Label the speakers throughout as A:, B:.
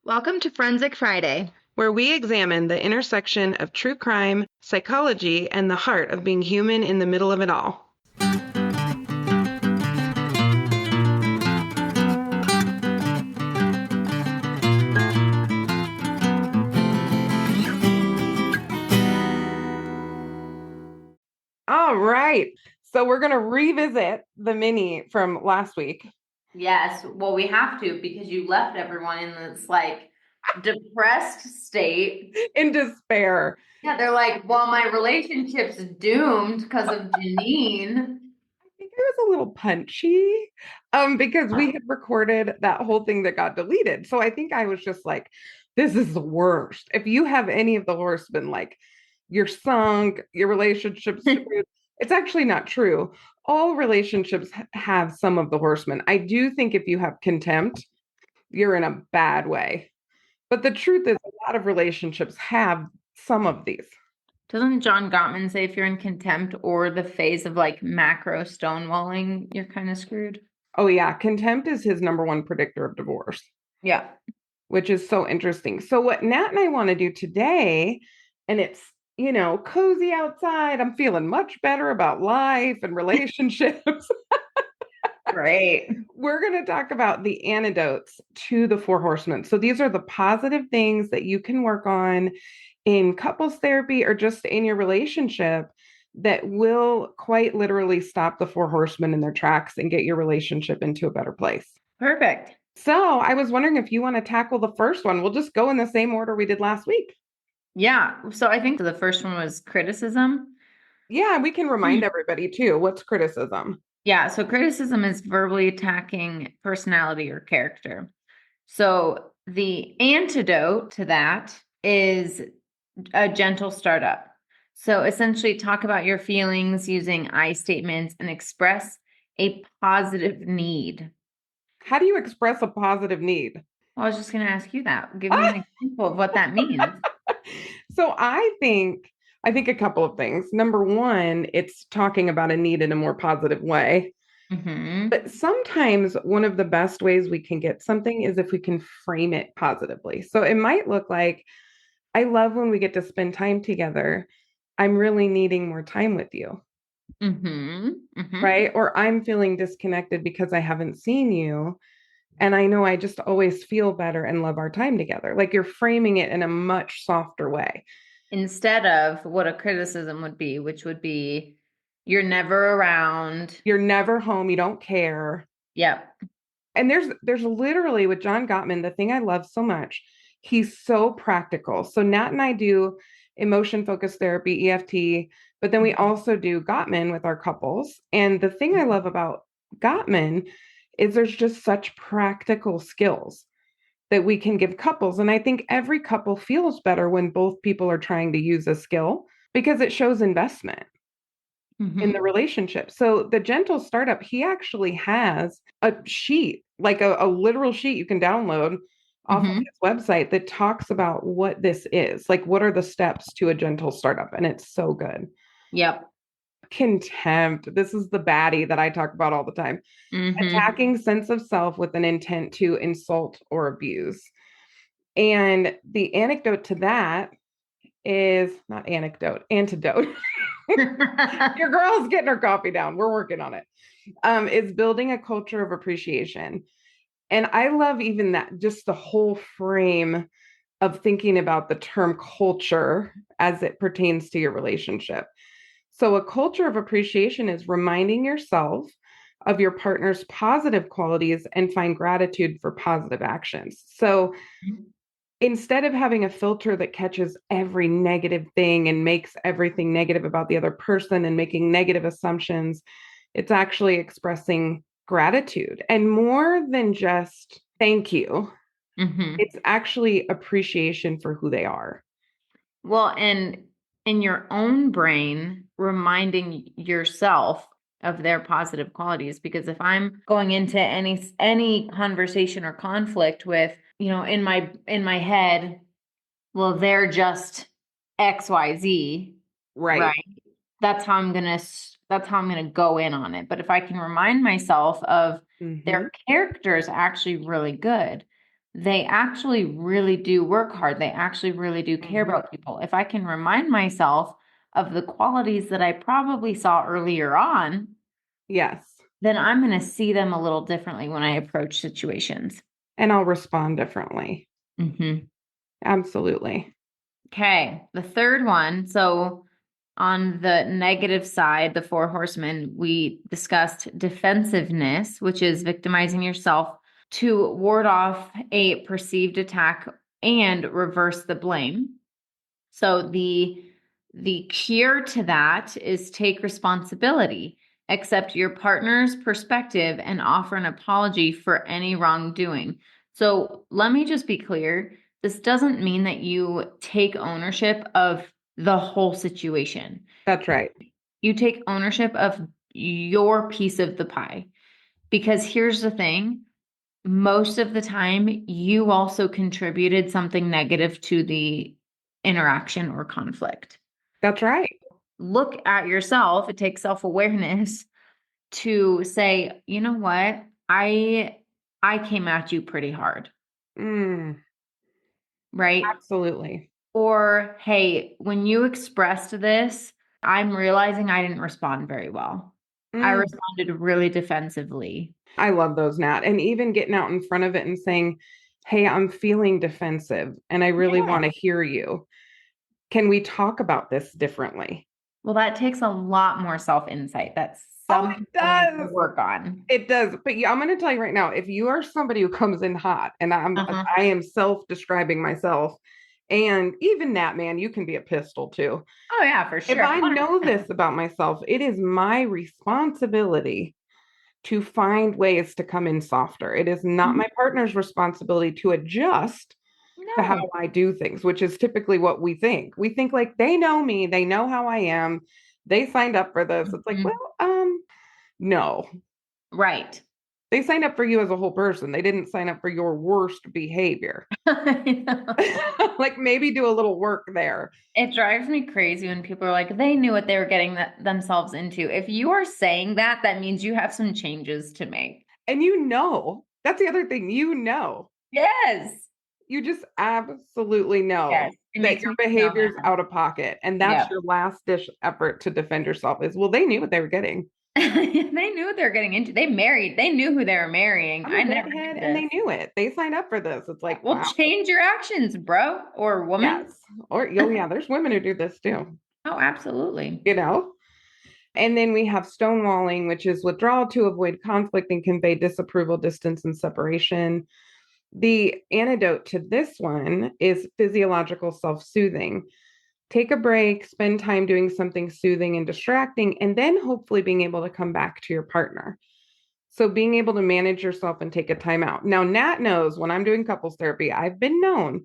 A: Welcome to Forensic Friday.
B: Where we examine the intersection of true crime, psychology, and the heart of being human in the middle of it all. All right. So we're going to revisit the mini from last week.
C: Yes, well, we have to because you left everyone in this depressed state.
B: In despair.
C: Yeah, they're like, well, my relationship's doomed because of Janine.
B: I think I was a little punchy because we had recorded that whole thing that got deleted. So I think I was just like, this is the worst. If you have any of the horsemen, like you're sunk, your relationship's screwed, it's actually not true. All relationships have some of the horsemen. I do think if you have contempt, you're in a bad way. But the truth is, a lot of relationships have some of these.
C: Doesn't John Gottman say if you're in contempt or the phase of macro stonewalling, you're kind of screwed?
B: Oh, yeah. Contempt is his number one predictor of divorce.
C: Yeah.
B: Which is so interesting. So, what Nat and I want to do today, and it's, cozy outside. I'm feeling much better about life and relationships.
C: Great.
B: We're going to talk about the antidotes to the Four Horsemen. So, these are the positive things that you can work on in couples therapy or just in your relationship that will quite literally stop the Four Horsemen in their tracks and get your relationship into a better place.
C: Perfect.
B: So, I was wondering if you want to tackle the first one. We'll just go in the same order we did last week.
C: Yeah. So I think the first one was criticism.
B: Yeah, we can remind everybody too. What's criticism?
C: Yeah. So criticism is verbally attacking personality or character. So the antidote to that is a gentle startup. So essentially, talk about your feelings using I statements and express a positive need.
B: How do you express a positive need?
C: Well, I was just going to ask you that. Give me an example of what that means.
B: So I think a couple of things. Number one, it's talking about a need in a more positive way.
C: Mm-hmm.
B: But sometimes one of the best ways we can get something is if we can frame it positively. So it might look like, I love when we get to spend time together. I'm really needing more time with you.
C: Mm-hmm. Mm-hmm.
B: Right? Or I'm feeling disconnected because I haven't seen you. And I know I just always feel better and love our time together. Like you're framing it in a much softer way.
C: Instead of what a criticism would be, which would be, you're never around.
B: You're never home, you don't care.
C: Yep.
B: And there's literally with John Gottman, the thing I love so much, he's so practical. So Nat and I do emotion focused therapy, EFT, but then we also do Gottman with our couples. And the thing I love about Gottman is there's just such practical skills that we can give couples. And I think every couple feels better when both people are trying to use a skill because it shows investment in the relationship. So the gentle startup, he actually has a sheet, like a literal sheet you can download off of his website that talks about what this is. Like, what are the steps to a gentle startup? And it's so good.
C: Yep.
B: Contempt. This is the baddie that I talk about all the time. Attacking sense of self with an intent to insult or abuse. And the anecdote to that is not anecdote, antidote. Your girl's getting her coffee down. We're working on it. Is building a culture of appreciation. And I love even that, just the whole frame of thinking about the term culture as it pertains to your relationship. So, a culture of appreciation is reminding yourself of your partner's positive qualities and find gratitude for positive actions. So, instead of having a filter that catches every negative thing and makes everything negative about the other person and making negative assumptions, it's actually expressing gratitude and more than just thank you. It's actually appreciation for who they are.
C: Well, and in your own brain, reminding yourself of their positive qualities, because if I'm going into any conversation or conflict with, in my head, well, they're just XYZ,
B: Right.
C: right? That's how I'm gonna go in on it. But if I can remind myself of their character is actually really good. they actually really do work hard. They actually really do care about people. If I can remind myself of the qualities that I probably saw earlier on,
B: yes,
C: then I'm going to see them a little differently when I approach situations.
B: and I'll respond differently. Absolutely.
C: Okay, the third one. So on the negative side, the Four Horsemen, we discussed defensiveness, which is victimizing yourself to ward off a perceived attack and reverse the blame. So the cure to that is take responsibility, accept your partner's perspective, and offer an apology for any wrongdoing. So let me just be clear. This doesn't mean that you take ownership of the whole situation.
B: That's right.
C: You take ownership of your piece of the pie. Because here's the thing, most of the time, you also contributed something negative to the interaction or conflict.
B: That's right.
C: Look at yourself. It takes self-awareness to say, you know what? I came at you pretty hard. Right?
B: Absolutely.
C: Or, hey, when you expressed this, I'm realizing I didn't respond very well. I responded really defensively.
B: I love those, Nat. And even getting out in front of it and saying, hey, I'm feeling defensive and I really want to hear you. Can we talk about this differently?
C: Well, that takes a lot more self-insight. That's something to work on.
B: It does. But yeah, I'm going to tell you right now, if you are somebody who comes in hot, and I am self-describing myself, and even that, man, you can be a pistol too.
C: Oh yeah, for sure.
B: If I know this about myself, it is my responsibility to find ways to come in softer. It is not my partner's responsibility to adjust to how I do things, which is typically what we think. We think like they know me, they know how I am, they signed up for this. It's like, well, no.
C: Right.
B: They signed up for you as a whole person. They didn't sign up for your worst behavior. Like maybe do a little work there.
C: It drives me crazy when people are like, they knew what they were getting themselves into. If you are saying that, that means you have some changes to make.
B: And that's the other thing,
C: Yes.
B: You just absolutely know that your behavior is out of pocket. And that's your last ditch effort to defend yourself is, well, they knew what they were getting.
C: They knew what they were getting into. They knew who they were marrying.
B: I never had, and they knew it. They signed up for this. It's like,
C: well, change your actions, bro or woman.
B: Yes. Or, yeah, there's women who do this too.
C: Oh, absolutely.
B: And then we have stonewalling, which is withdrawal to avoid conflict and convey disapproval, distance, and separation. The antidote to this one is physiological self-soothing. Take a break, spend time doing something soothing and distracting, and then hopefully being able to come back to your partner. So being able to manage yourself and take a time out. Now, Nat knows when I'm doing couples therapy, I've been known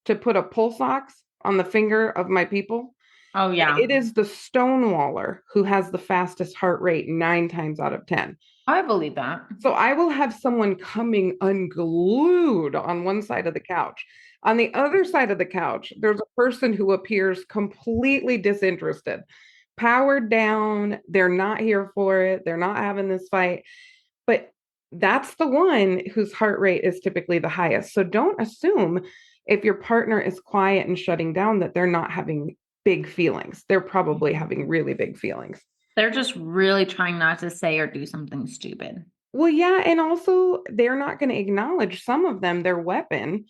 B: to put a pulse ox on the finger of my people.
C: Oh, yeah.
B: It is the stonewaller who has the fastest heart rate 9 times out of 10.
C: I believe that.
B: So I will have someone coming unglued on one side of the couch. On the other side of the couch, there's a person who appears completely disinterested, powered down. They're not here for it. They're not having this fight. But that's the one whose heart rate is typically the highest. So don't assume if your partner is quiet and shutting down that they're not having big feelings. They're probably having really big feelings.
C: They're just really trying not to say or do something stupid.
B: Well, yeah. And also, they're not going to acknowledge some of them, their weapon.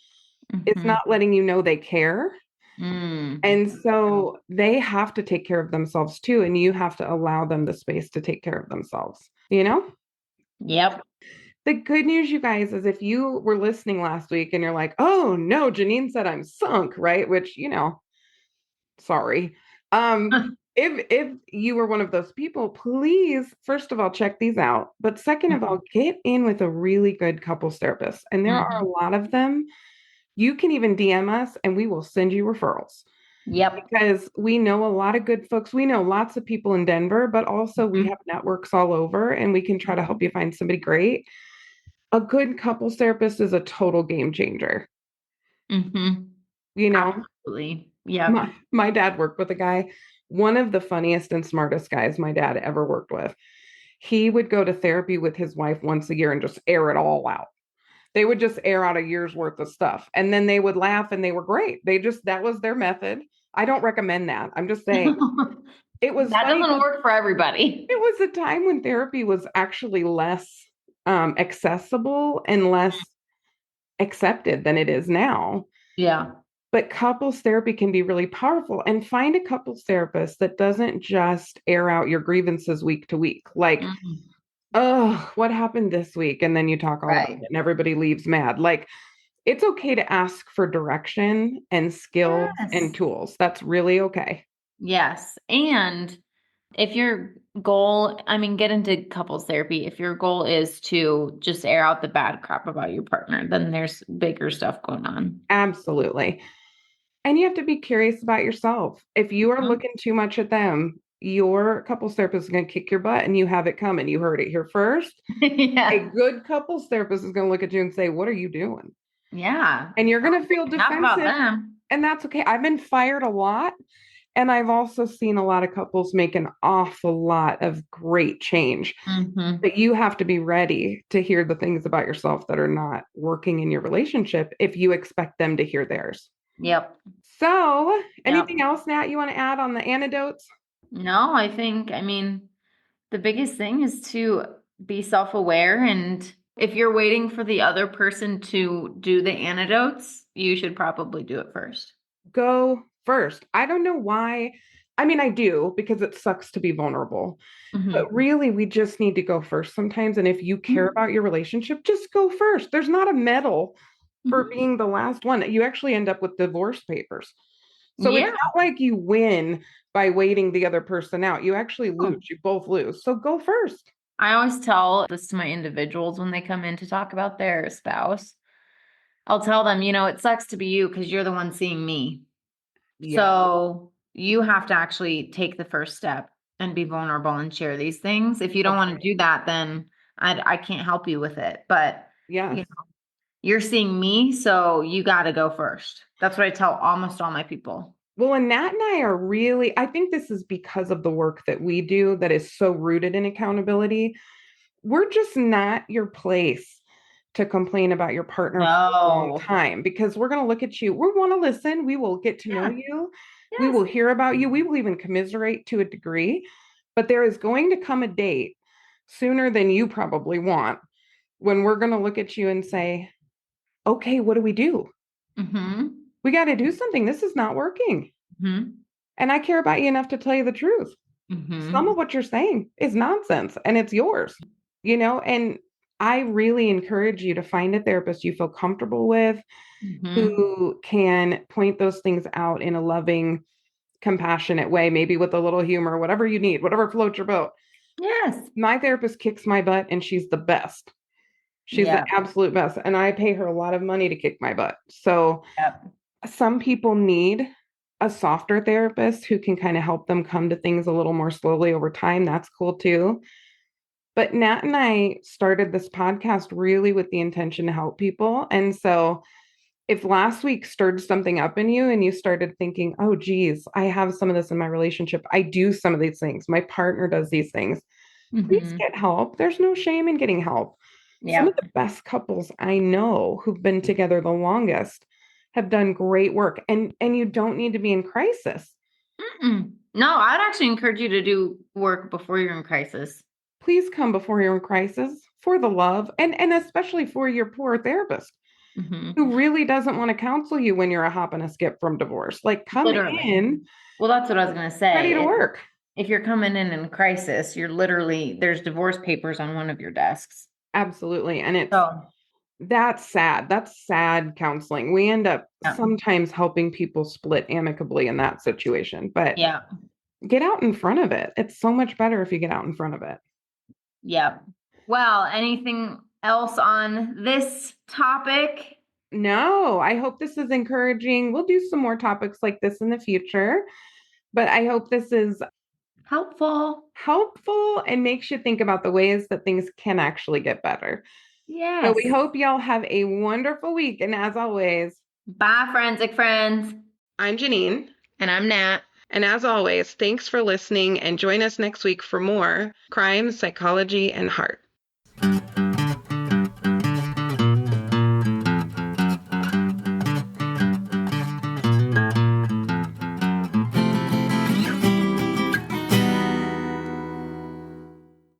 B: It's not letting you know they care. And so they have to take care of themselves too. And you have to allow them the space to take care of themselves,
C: Yep.
B: The good news, you guys, is if you were listening last week and you're like, oh no, Janine said I'm sunk, right? Which, sorry. If you were one of those people, please, first of all, check these out. But second of all, get in with a really good couples therapist. And there are a lot of them. You can even DM us and we will send you referrals.
C: Yep.
B: Because we know a lot of good folks. We know lots of people in Denver, but also we have networks all over and we can try to help you find somebody great. A good couples therapist is a total game changer.
C: Absolutely. Yeah.
B: My dad worked with a guy, one of the funniest and smartest guys my dad ever worked with. He would go to therapy with his wife once a year and just air it all out. They would just air out a year's worth of stuff and then they would laugh and they were great. That was their method. I don't recommend that. I'm just saying it was
C: That
B: funny.
C: doesn't work for everybody.
B: It was a time when therapy was actually less accessible and less accepted than it is now.
C: Yeah.
B: But couples therapy can be really powerful, and find a couples therapist that doesn't just air out your grievances week to week. Like, oh, what happened this week? And then you talk all about it and everybody leaves mad. Like, it's okay to ask for direction and skills and tools. That's really okay.
C: Yes. And if your goal, I mean, get into couples therapy. If your goal is to just air out the bad crap about your partner, then there's bigger stuff going on.
B: Absolutely. And you have to be curious about yourself. If you are looking too much at them, your couples therapist is going to kick your butt and you have it coming. You heard it here first.
C: Yeah.
B: A good couples therapist is going to look at you and say, what are you doing?
C: Yeah.
B: And you're going to feel defensive.
C: About them.
B: And that's okay. I've been fired a lot. And I've also seen a lot of couples make an awful lot of great change. But you have to be ready to hear the things about yourself that are not working in your relationship if you expect them to hear theirs.
C: Yep.
B: So, anything else, Nat, you want to add on the antidotes?
C: No, I mean, the biggest thing is to be self-aware. And if you're waiting for the other person to do the antidotes, you should probably do it first.
B: Go first. I don't know why. I mean, I do, because it sucks to be vulnerable. But really, we just need to go first sometimes. And if you care about your relationship, just go first. There's not a medal for being the last one. You actually end up with divorce papers. So it's not like you win by waiting the other person out. You actually lose. You both lose. So go first.
C: I always tell this to my individuals when they come in to talk about their spouse. I'll tell them, it sucks to be you because you're the one seeing me. Yeah. So you have to actually take the first step and be vulnerable and share these things. If you don't want to do that, then I can't help you with it. But you're seeing me, so you got to go first. That's what I tell almost all my people.
B: Well, and Nat and I are really, I think this is because of the work that we do that is so rooted in accountability. We're just not your place to complain about your partner for a long time, because we're going to look at you. We want to listen. We will get to know you. Yes. We will hear about you. We will even commiserate to a degree. But there is going to come a date sooner than you probably want when we're going to look at you and say, okay, what do we do? We got to do something. This is not working. And I care about you enough to tell you the truth. Some of what you're saying is nonsense and it's yours, and I really encourage you to find a therapist you feel comfortable with, who can point those things out in a loving, compassionate way, maybe with a little humor, whatever you need, whatever floats your boat.
C: Yes.
B: My therapist kicks my butt and she's the best. She's the absolute best. And I pay her a lot of money to kick my butt. So some people need a softer therapist who can kind of help them come to things a little more slowly over time. That's cool too. But Nat and I started this podcast really with the intention to help people. And so if last week stirred something up in you and you started thinking, oh, geez, I have some of this in my relationship. I do some of these things. My partner does these things. Please get help. There's no shame in getting help. Some of the best couples I know who've been together the longest have done great work. And you don't need to be in crisis.
C: No, I'd actually encourage you to do work before you're in crisis.
B: Please come before you're in crisis, for the love, and especially for your poor therapist who really doesn't want to counsel you when you're a hop and a skip from divorce. Like, come in.
C: Well, that's what I was going to say.
B: Ready to work.
C: If you're coming in crisis, you're literally, there's divorce papers on one of your desks.
B: Absolutely. And that's sad. That's sad counseling. We end up sometimes helping people split amicably in that situation, but get out in front of it. It's so much better if you get out in front of it.
C: Yeah. Well, anything else on this topic?
B: No, I hope this is encouraging. We'll do some more topics like this in the future, but I hope this is helpful and makes you think about the ways that things can actually get better. Yes. So we hope y'all have a wonderful week. And as always,
C: bye, forensic friends.
B: I'm Janine.
A: And I'm Nat.
B: And as always, thanks for listening, and join us next week for more crime, psychology, and heart.